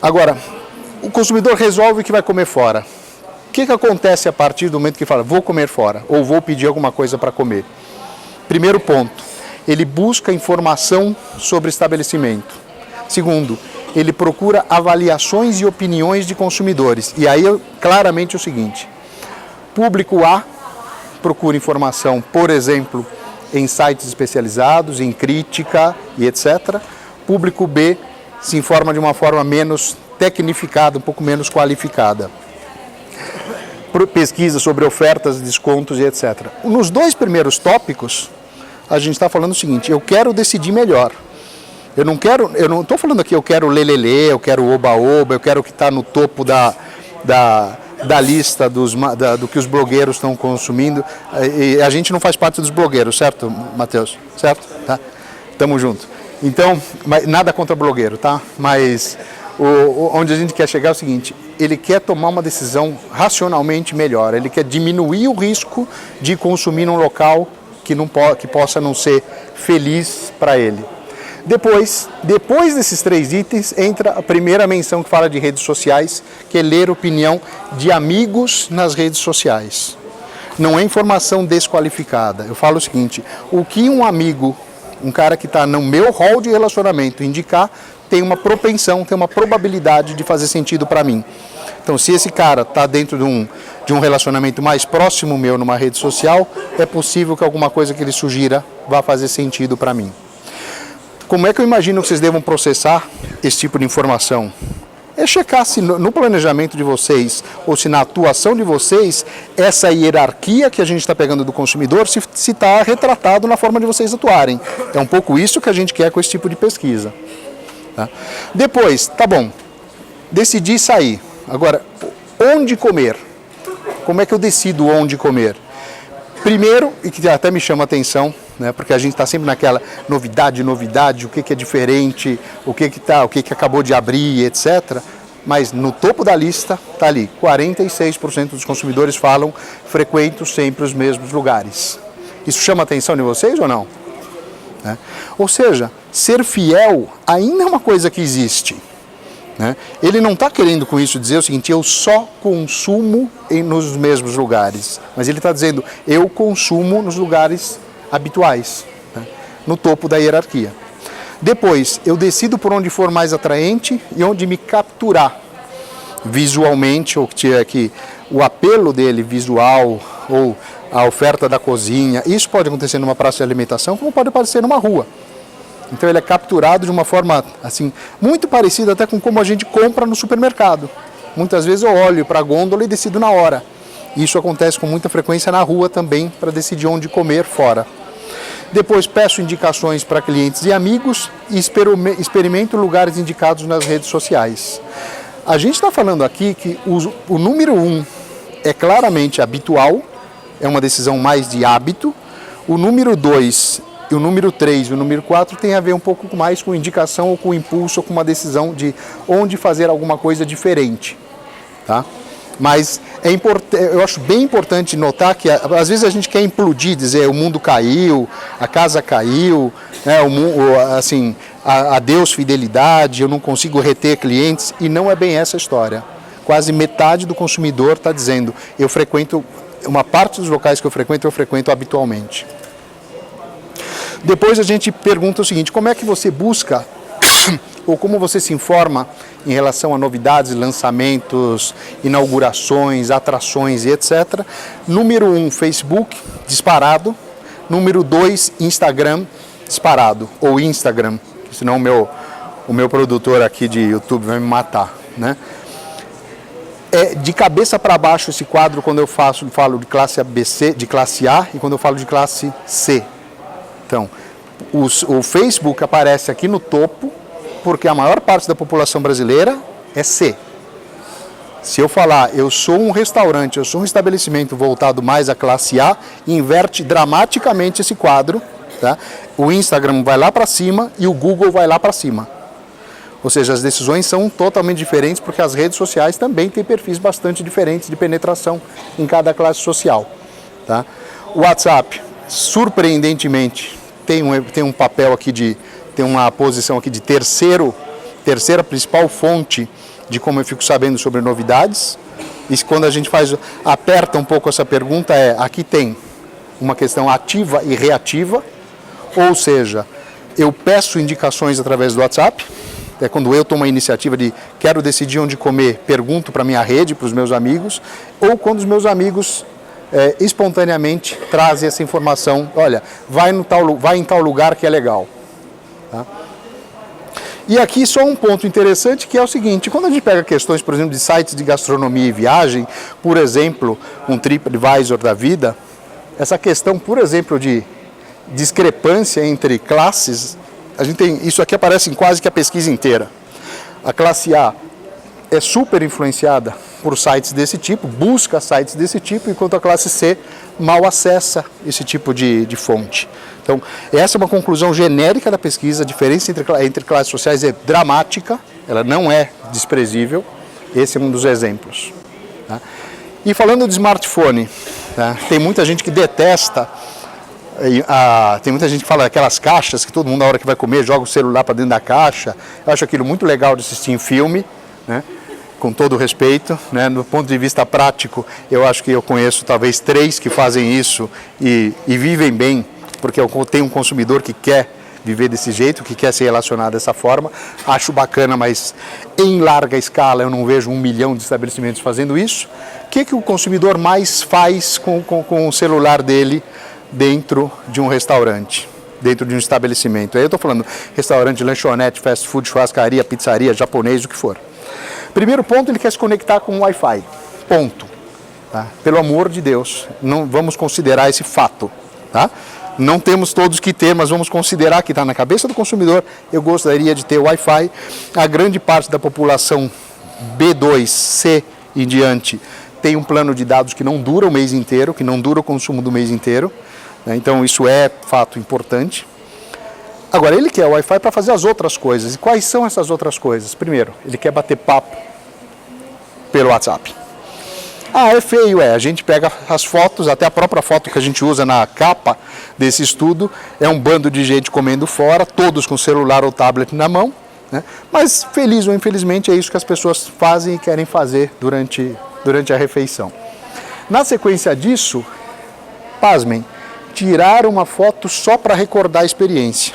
Agora, o consumidor resolve que vai comer fora. O que acontece a partir do momento que fala, vou comer fora, ou vou pedir alguma coisa para comer? Primeiro ponto, ele busca informação sobre o estabelecimento. Segundo, ele procura avaliações e opiniões de consumidores. E aí, claramente, é o seguinte, público A procura informação, por exemplo, em sites especializados, em crítica e etc. Público B se informa de uma forma menos tecnificada, um pouco menos qualificada. Pesquisa sobre ofertas, descontos e etc. Nos dois primeiros tópicos, a gente está falando o seguinte, eu quero decidir melhor. Eu não estou falando aqui, eu quero lelele, eu quero oba-oba, eu quero que está no topo da lista do que os blogueiros estão consumindo. E a gente não faz parte dos blogueiros, certo, Matheus? Certo? Tá? Tamo junto. Então, nada contra blogueiro, tá? Mas onde a gente quer chegar é o seguinte, ele quer tomar uma decisão racionalmente melhor, ele quer diminuir o risco de consumir num local que possa não ser feliz para ele. Depois desses três itens, entra a primeira menção que fala de redes sociais, que é ler opinião de amigos nas redes sociais. Não é informação desqualificada. Eu falo o seguinte, o que um amigo, um cara que está no meu hall de relacionamento indicar, tem uma propensão, tem uma probabilidade de fazer sentido para mim. Então, se esse cara está dentro de um relacionamento mais próximo meu numa rede social, é possível que alguma coisa que ele sugira vá fazer sentido para mim. Como é que eu imagino que vocês devam processar esse tipo de informação? É checar se no planejamento de vocês, ou se na atuação de vocês, essa hierarquia que a gente está pegando do consumidor, se está retratado na forma de vocês atuarem. É um pouco isso que a gente quer com esse tipo de pesquisa. Tá? Depois, tá bom, decidi sair. Agora, onde comer? Como é que eu decido onde comer? Primeiro, e que até me chama a atenção, né, porque a gente está sempre naquela novidade, o que é diferente, o que acabou de abrir, etc. Mas no topo da lista está ali, 46% dos consumidores falam frequento sempre os mesmos lugares. Isso chama a atenção de vocês ou não? Né? Ou seja, ser fiel ainda é uma coisa que existe. Né? Ele não está querendo com isso dizer o seguinte, eu só consumo nos mesmos lugares, mas ele está dizendo, eu consumo nos lugares habituais, né? No topo da hierarquia. Depois, eu decido por onde for mais atraente e onde me capturar visualmente, ou que tiver aqui o apelo dele visual, ou a oferta da cozinha. Isso pode acontecer numa praça de alimentação, como pode acontecer numa rua. Então ele é capturado de uma forma assim, muito parecida até com como a gente compra no supermercado. Muitas vezes eu olho para a gôndola e decido na hora. Isso acontece com muita frequência na rua também, para decidir onde comer fora. Depois peço indicações para clientes e amigos e experimento lugares indicados nas redes sociais. A gente está falando aqui que o número 1 é claramente habitual, é uma decisão mais de hábito. O número 2 e o número 3 e o número 4 tem a ver um pouco mais com indicação ou com impulso ou com uma decisão de onde fazer alguma coisa diferente. Tá? Mas eu acho bem importante notar que às vezes a gente quer implodir, dizer o mundo caiu, a casa caiu, né, assim, adeus fidelidade, eu não consigo reter clientes, e não é bem essa a história. Quase metade do consumidor está dizendo, eu frequento, uma parte dos locais que eu frequento habitualmente. Depois a gente pergunta o seguinte, como é que você busca ou como você se informa em relação a novidades, lançamentos, inaugurações, atrações e etc. Número 1, Facebook, disparado. Número 2, Instagram, disparado. Ou Instagram, senão o meu produtor aqui de YouTube vai me matar. Né? É de cabeça para baixo esse quadro quando eu falo de classe ABC, de classe A, e quando eu falo de classe C. Então, o Facebook aparece aqui no topo, porque a maior parte da população brasileira é C. Se eu falar, eu sou um restaurante, eu sou um estabelecimento voltado mais à classe A, inverte dramaticamente esse quadro. Tá? O Instagram vai lá para cima e o Google vai lá para cima. Ou seja, as decisões são totalmente diferentes, porque as redes sociais também têm perfis bastante diferentes de penetração em cada classe social. Tá? O WhatsApp, surpreendentemente, tem um papel aqui tem uma posição aqui de terceira principal fonte de como eu fico sabendo sobre novidades. E quando a gente aperta um pouco essa pergunta, aqui tem uma questão ativa e reativa, ou seja, eu peço indicações através do WhatsApp, quando eu tomo a iniciativa de quero decidir onde comer, pergunto para a minha rede, para os meus amigos, ou quando os meus amigos espontaneamente trazem essa informação, olha, vai em tal lugar que é legal. Tá? E aqui só um ponto interessante que é o seguinte, quando a gente pega questões, por exemplo, de sites de gastronomia e viagem, por exemplo, um TripAdvisor da vida, essa questão, por exemplo, de discrepância entre classes, a gente tem, isso aqui aparece em quase que a pesquisa inteira. A classe A é super influenciada por sites desse tipo, busca sites desse tipo, enquanto a classe C mal acessa esse tipo de fonte. Então, essa é uma conclusão genérica da pesquisa, a diferença entre classes sociais é dramática, ela não é desprezível, esse é um dos exemplos. Tá? E falando de smartphone, tá? Tem muita gente que detesta, tem muita gente que fala daquelas caixas que todo mundo na hora que vai comer joga o celular para dentro da caixa, eu acho aquilo muito legal de assistir em filme, né? Com todo o respeito, né? Do ponto de vista prático, eu acho que eu conheço talvez 3 que fazem isso e vivem bem, porque eu tenho um consumidor que quer viver desse jeito, que quer se relacionar dessa forma, acho bacana, mas em larga escala eu não vejo 1 milhão de estabelecimentos fazendo isso. O que o consumidor mais faz com o celular dele dentro de um restaurante, dentro de um estabelecimento? Aí eu estou falando restaurante, lanchonete, fast food, churrascaria, pizzaria, japonês, o que for. Primeiro ponto, ele quer se conectar com o Wi-Fi, ponto. Tá? Pelo amor de Deus, não vamos considerar esse fato, tá? Não temos todos que ter, mas vamos considerar que está na cabeça do consumidor, eu gostaria de ter Wi-Fi. A grande parte da população B2, C em diante, tem um plano de dados que não dura o mês inteiro, que não dura o consumo do mês inteiro, né? Então isso é fato importante. Agora, ele quer o Wi-Fi para fazer as outras coisas. E quais são essas outras coisas? Primeiro, ele quer bater papo pelo WhatsApp. Ah, é feio, a gente pega as fotos, até a própria foto que a gente usa na capa desse estudo, é um bando de gente comendo fora, todos com celular ou tablet na mão, né? Mas feliz ou infelizmente é isso que as pessoas fazem e querem fazer durante a refeição. Na sequência disso, pasmem, tirar uma foto só para recordar a experiência.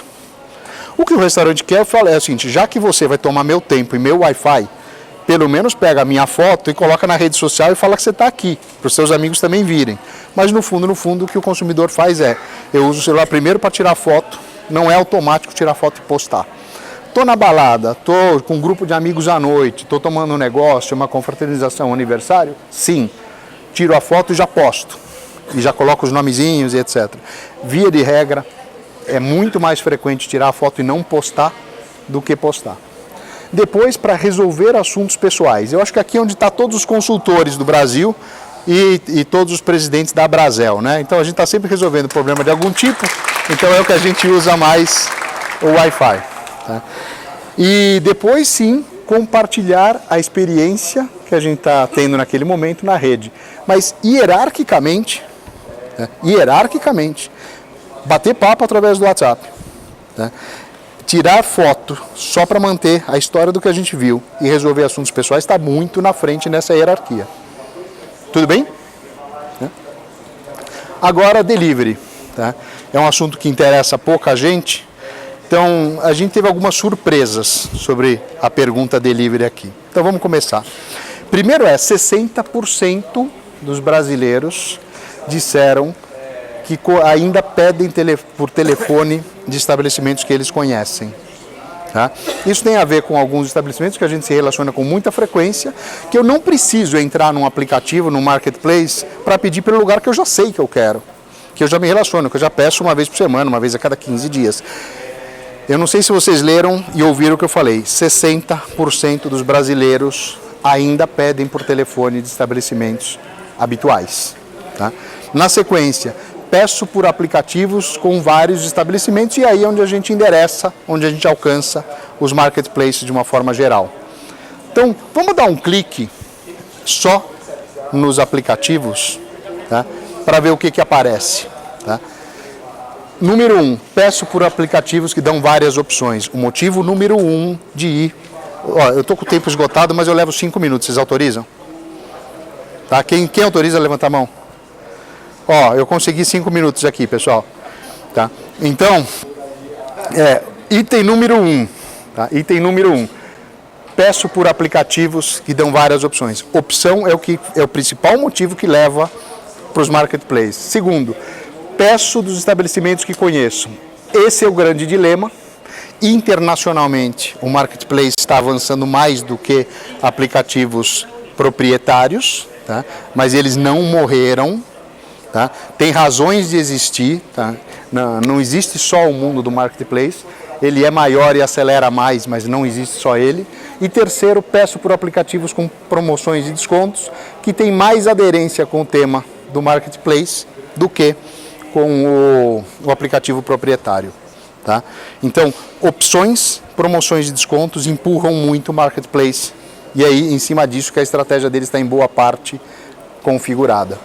O que o restaurante quer é o seguinte, já que você vai tomar meu tempo e meu Wi-Fi, pelo menos pega a minha foto e coloca na rede social e fala que você está aqui, para os seus amigos também virem. Mas no fundo, o que o consumidor faz eu uso o celular primeiro para tirar foto, não é automático tirar foto e postar. Estou na balada, estou com um grupo de amigos à noite, estou tomando um negócio, uma confraternização, um aniversário, sim, tiro a foto e já posto. E já coloco os nomezinhos e etc. Via de regra, é muito mais frequente tirar a foto e não postar do que postar. Depois, para resolver assuntos pessoais. Eu acho que aqui é onde está todos os consultores do Brasil e todos os presidentes da Brasel, né? Então a gente está sempre resolvendo problema de algum tipo, então é o que a gente usa mais, o Wi-Fi. Tá? E depois, sim, compartilhar a experiência que a gente está tendo naquele momento na rede. Mas hierarquicamente, bater papo através do WhatsApp. Tá? Tirar foto só para manter a história do que a gente viu e resolver assuntos pessoais está muito na frente nessa hierarquia. Tudo bem? Agora, delivery. Tá? É um assunto que interessa pouca gente, então a gente teve algumas surpresas sobre a pergunta delivery aqui. Então vamos começar. Primeiro 60% dos brasileiros disseram que ainda pedem por telefone de estabelecimentos que eles conhecem. Tá? Isso tem a ver com alguns estabelecimentos que a gente se relaciona com muita frequência, que eu não preciso entrar num aplicativo, num marketplace, para pedir pelo lugar que eu já sei que eu quero, que eu já me relaciono, que eu já peço uma vez por semana, uma vez a cada 15 dias. Eu não sei se vocês leram e ouviram o que eu falei, 60% dos brasileiros ainda pedem por telefone de estabelecimentos habituais. Tá? Na sequência, peço por aplicativos com vários estabelecimentos e aí é onde a gente endereça, onde a gente alcança os marketplaces de uma forma geral. Então, vamos dar um clique só nos aplicativos, tá? Para ver o que aparece. Tá? Número 1, peço por aplicativos que dão várias opções. O motivo número 1 de ir Ó, eu estou com o tempo esgotado, mas eu levo 5 minutos, vocês autorizam? Tá? Quem autoriza, levanta a mão. Ó, eu consegui 5 minutos aqui, pessoal. Tá? Então, item número 1. Tá? Item número 1. Peço por aplicativos que dão várias opções. Opção é o principal motivo que leva para os marketplaces. Segundo, peço dos estabelecimentos que conheço. Esse é o grande dilema. Internacionalmente, o marketplace está avançando mais do que aplicativos proprietários, tá? Mas eles não morreram. Tá? Tem razões de existir, tá? Não existe só o mundo do marketplace, ele é maior e acelera mais, mas não existe só ele. E terceiro, peço por aplicativos com promoções e descontos que tem mais aderência com o tema do marketplace do que com o aplicativo proprietário. Tá? Então, opções, promoções e descontos empurram muito o marketplace e aí, em cima disso, que a estratégia deles está em boa parte configurada.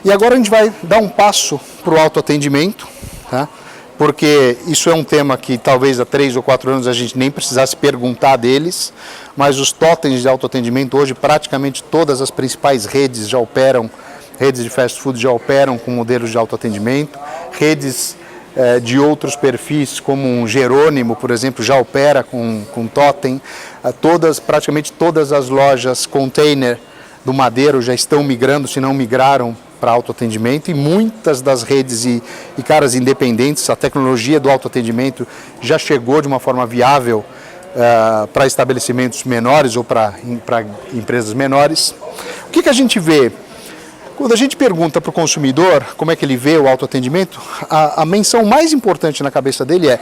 E agora a gente vai dar um passo para o autoatendimento, tá? Porque isso é um tema que talvez há 3 ou 4 anos a gente nem precisasse perguntar deles, mas os totens de autoatendimento hoje, praticamente todas as principais redes já operam, redes de fast food já operam com modelos de autoatendimento, redes de outros perfis, como um Jerônimo, por exemplo, já opera com totem, praticamente todas as lojas container do Madeiro já estão migrando, se não migraram, para autoatendimento, e muitas das redes e caras independentes, a tecnologia do autoatendimento já chegou de uma forma viável para estabelecimentos menores ou para empresas menores. O que a gente vê? Quando a gente pergunta para o consumidor como é que ele vê o autoatendimento, a menção mais importante na cabeça dele é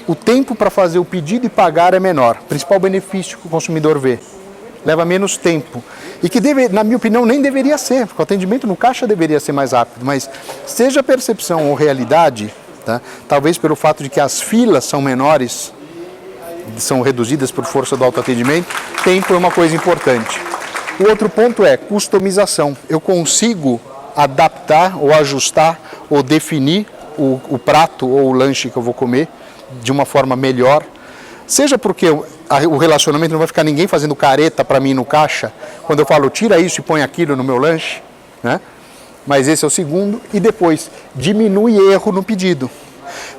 o tempo para fazer o pedido e pagar é menor. O principal benefício que o consumidor vê. Leva menos tempo. E que, na minha opinião, nem deveria ser, porque o atendimento no caixa deveria ser mais rápido, mas seja percepção ou realidade, tá? Talvez pelo fato de que as filas são menores, são reduzidas por força do autoatendimento, tempo é uma coisa importante. O outro ponto é customização. Eu consigo adaptar ou ajustar ou definir o prato ou o lanche que eu vou comer de uma forma melhor, seja porque o relacionamento não vai ficar ninguém fazendo careta para mim no caixa, quando eu falo tira isso e põe aquilo no meu lanche, né? Mas esse é o segundo, e depois diminui erro no pedido.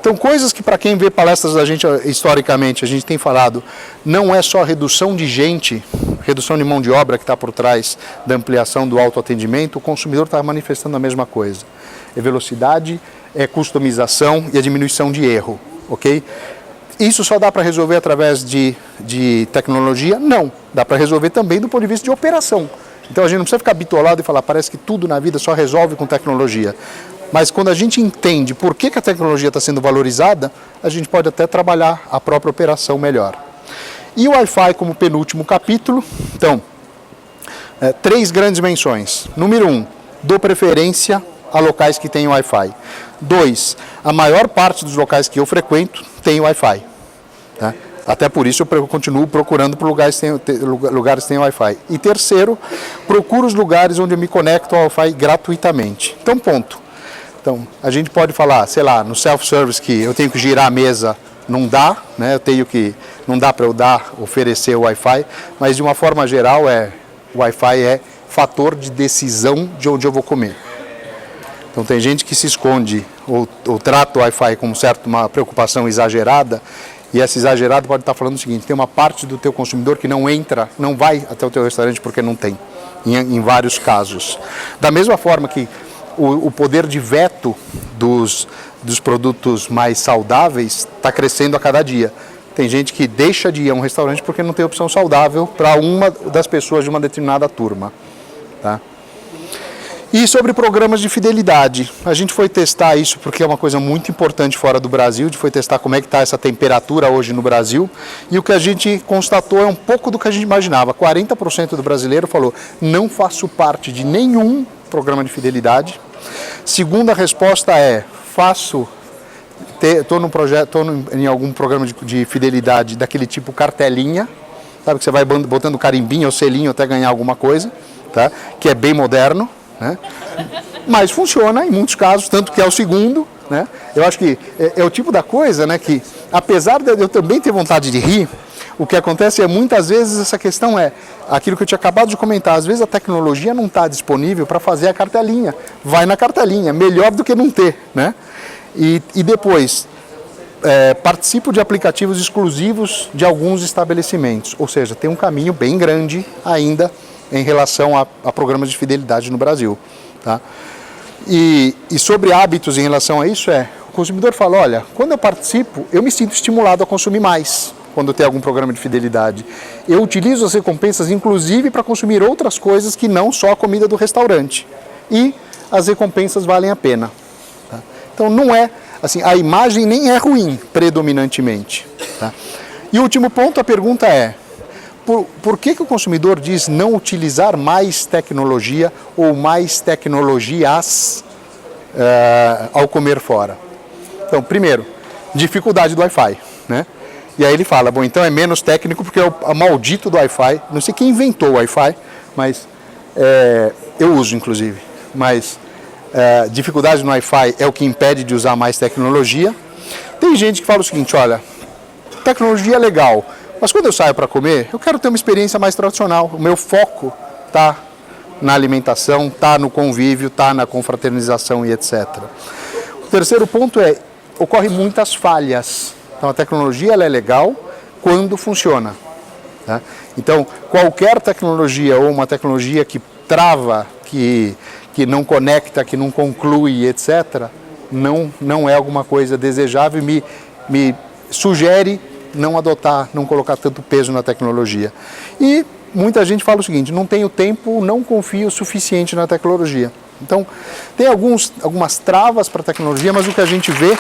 Então, coisas que para quem vê palestras da gente historicamente, a gente tem falado, não é só redução de gente, redução de mão de obra que está por trás da ampliação do autoatendimento, o consumidor está manifestando a mesma coisa. É velocidade, é customização e a diminuição de erro, ok? Isso só dá para resolver através de tecnologia? Não. Dá para resolver também do ponto de vista de operação. Então a gente não precisa ficar bitolado e falar, parece que tudo na vida só resolve com tecnologia. Mas quando a gente entende por que a tecnologia está sendo valorizada, a gente pode até trabalhar a própria operação melhor. E o Wi-Fi como penúltimo capítulo, então, 3 grandes menções. Número 1, dou preferência a locais que têm Wi-Fi. 2, a maior parte dos locais que eu frequento tem Wi-Fi. Tá? Até por isso eu continuo procurando por lugares que têm Wi-Fi. E terceiro, procuro os lugares onde eu me conecto ao Wi-Fi gratuitamente. Então, ponto. Então, a gente pode falar, sei lá, no self-service que eu tenho que girar a mesa, não dá, né? Não dá para eu oferecer o Wi-Fi, mas de uma forma geral, o Wi-Fi é fator de decisão de onde eu vou comer. Então tem gente que se esconde ou trata o Wi-Fi com uma preocupação exagerada, e essa exagerada pode estar falando o seguinte, tem uma parte do teu consumidor que não vai até o teu restaurante porque não tem, em vários casos. Da mesma forma que o poder de veto dos produtos mais saudáveis está crescendo a cada dia. Tem gente que deixa de ir a um restaurante porque não tem opção saudável para uma das pessoas de uma determinada turma. Tá? E sobre programas de fidelidade, a gente foi testar isso porque é uma coisa muito importante fora do Brasil, a gente foi testar como é que está essa temperatura hoje no Brasil, e o que a gente constatou é um pouco do que a gente imaginava. 40% do brasileiro falou, não faço parte de nenhum programa de fidelidade. Segunda resposta é, estou em algum programa de fidelidade daquele tipo cartelinha, sabe, que você vai botando carimbinho ou selinho até ganhar alguma coisa, tá? Que é bem moderno. Né? Mas funciona em muitos casos, tanto que é o segundo, né? Eu acho que é o tipo da coisa, né, que apesar de eu também ter vontade de rir, O que acontece é, muitas vezes, essa questão é aquilo que eu tinha acabado de comentar. Às vezes a tecnologia não está disponível para fazer a cartelinha. Vai na cartelinha, melhor do que não ter, né? E depois, participo de aplicativos exclusivos de alguns estabelecimentos. Ou seja, tem um caminho bem grande ainda em relação a programas de fidelidade no Brasil, tá? E sobre hábitos em relação a isso o consumidor fala, olha, quando eu participo, eu me sinto estimulado a consumir mais quando tem algum programa de fidelidade. Eu utilizo as recompensas, inclusive, para consumir outras coisas que não só a comida do restaurante. E as recompensas valem a pena. Tá? Então, não é, assim, a imagem nem é ruim, predominantemente. Tá? E o último ponto, a pergunta é, por que o consumidor diz não utilizar mais tecnologia ou mais tecnologias ao comer fora? Então, primeiro, dificuldade do Wi-Fi, né? E aí ele fala, bom, então é menos técnico porque é o maldito do Wi-Fi. Não sei quem inventou o Wi-Fi, mas eu uso, inclusive. Mas dificuldade no Wi-Fi é o que impede de usar mais tecnologia. Tem gente que fala o seguinte, olha, tecnologia é legal, mas quando eu saio para comer, eu quero ter uma experiência mais tradicional. O meu foco está na alimentação, está no convívio, está na confraternização e etc. O terceiro ponto ocorre muitas falhas. Então, a tecnologia ela é legal quando funciona. Tá? Então, qualquer tecnologia ou uma tecnologia que trava, que não conecta, que não conclui, etc., não é alguma coisa desejável e me sugere não adotar, não colocar tanto peso na tecnologia. E muita gente fala o seguinte, não tenho tempo, não confio o suficiente na tecnologia. Então, tem algumas travas para a tecnologia, mas o que a gente vê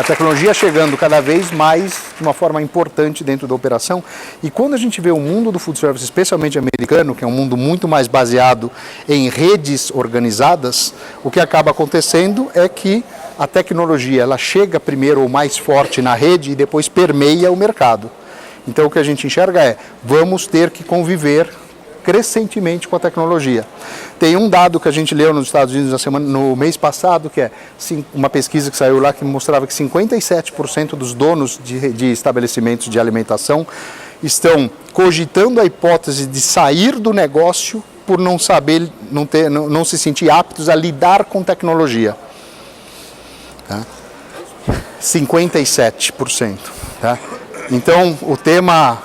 a tecnologia chegando cada vez mais de uma forma importante dentro da operação. E quando a gente vê o mundo do food service, especialmente americano, que é um mundo muito mais baseado em redes organizadas, o que acaba acontecendo é que a tecnologia ela chega primeiro ou mais forte na rede e depois permeia o mercado. Então o que a gente enxerga vamos ter que conviver crescentemente com a tecnologia. Tem um dado que a gente leu nos Estados Unidos no mês passado, que é uma pesquisa que saiu lá que mostrava que 57% dos donos de estabelecimentos de alimentação estão cogitando a hipótese de sair do negócio por não saber, não se sentir aptos a lidar com tecnologia. Tá? 57%. Tá? Então, o tema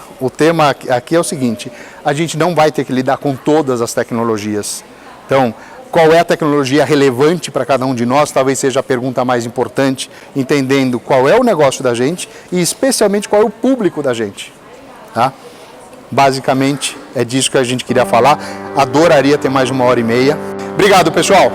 aqui é o seguinte, a gente não vai ter que lidar com todas as tecnologias. Então, qual é a tecnologia relevante para cada um de nós? Talvez seja a pergunta mais importante, entendendo qual é o negócio da gente e especialmente qual é o público da gente. Tá? Basicamente, é disso que a gente queria falar. Adoraria ter mais de 1h30. Obrigado, pessoal!